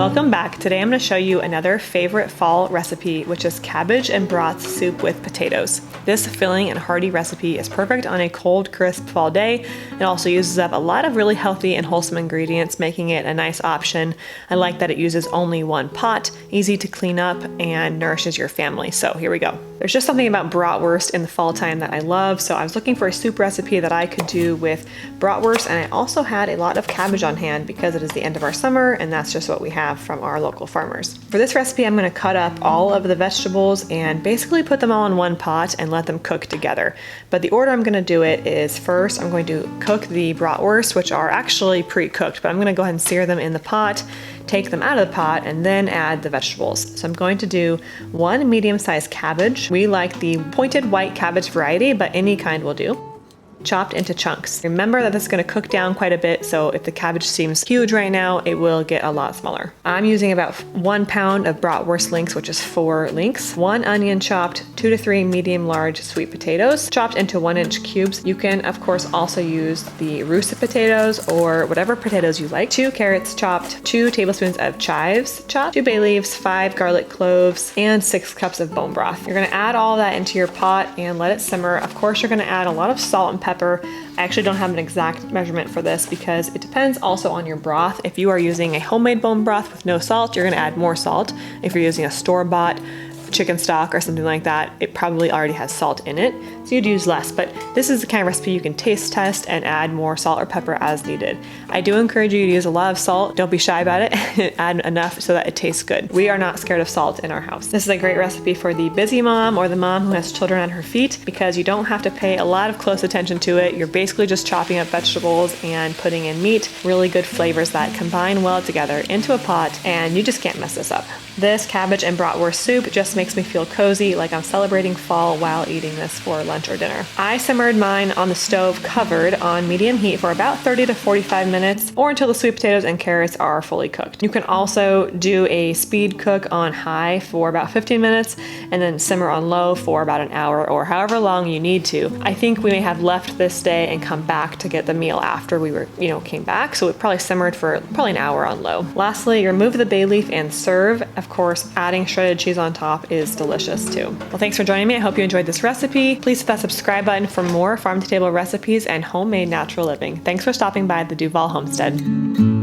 Welcome back. Today I'm going to show you another favorite fall recipe, which is cabbage and broth soup with potatoes. This filling and hearty recipe is perfect on a cold, crisp fall day. It also uses up a lot of really healthy and wholesome ingredients, making it a nice option. I like that it uses only one pot, easy to clean up, and nourishes your family. So here we go. There's just something about bratwurst in the fall time that I love, so I was looking for a soup recipe that I could do with bratwurst, and I also had a lot of cabbage on hand because it is the end of our summer and that's just what we have from our local farmers. For this recipe, I'm going to cut up all of the vegetables and basically put them all in one pot and let them cook together. But the order I'm going to do it is first I'm going to cook the bratwurst, which are actually pre-cooked, but I'm going to go ahead and sear them in the pot, take them out of the pot, and then add the vegetables. So I'm going to do one medium-sized cabbage. We like the pointed white cabbage variety, but any kind will do. Chopped into chunks. Remember that this is going to cook down quite a bit, so if the cabbage seems huge right now, it will get a lot smaller. I'm using about 1 pound of bratwurst links, which is 4 links, 1 onion chopped, 2 to 3 medium large sweet potatoes chopped into 1-inch cubes. You can of course also use the russet potatoes or whatever potatoes you like. 2 carrots chopped, 2 tablespoons of chives chopped, 2 bay leaves, 5 garlic cloves, and 6 cups of bone broth. You're going to add all that into your pot and let it simmer. Of course, you're going to add a lot of salt and pepper. I actually don't have an exact measurement for this because it depends also on your broth. If you are using a homemade bone broth with no salt, you're going to add more salt. If you're using a store-bought chicken stock or something like that, it probably already has salt in it, so you'd use less. But this is the kind of recipe you can taste test and add more salt or pepper as needed. I do encourage you to use a lot of salt. Don't be shy about it. Add enough so that it tastes good. We are not scared of salt in our house. This is a great recipe for the busy mom or the mom who has children on her feet because you don't have to pay a lot of close attention to it. You're basically just chopping up vegetables and putting in meat, really good flavors that combine well together into a pot, and you just can't mess this up. This cabbage and bratwurst soup just makes me feel cozy, like I'm celebrating fall while eating this for lunch or dinner. I simmered mine on the stove covered on medium heat for about 30 to 45 minutes or until the sweet potatoes and carrots are fully cooked. You can also do a speed cook on high for about 15 minutes and then simmer on low for about an hour or however long you need to. I think we may have left this day and come back to get the meal after we were, came back, so it probably simmered for probably an hour on low. Lastly, remove the bay leaf and serve. Of course, adding shredded cheese on top is delicious too. Well, thanks for joining me. I hope you enjoyed this recipe. Please hit that subscribe button for more farm to table recipes and homemade natural living. Thanks for stopping by the Duvall Homestead.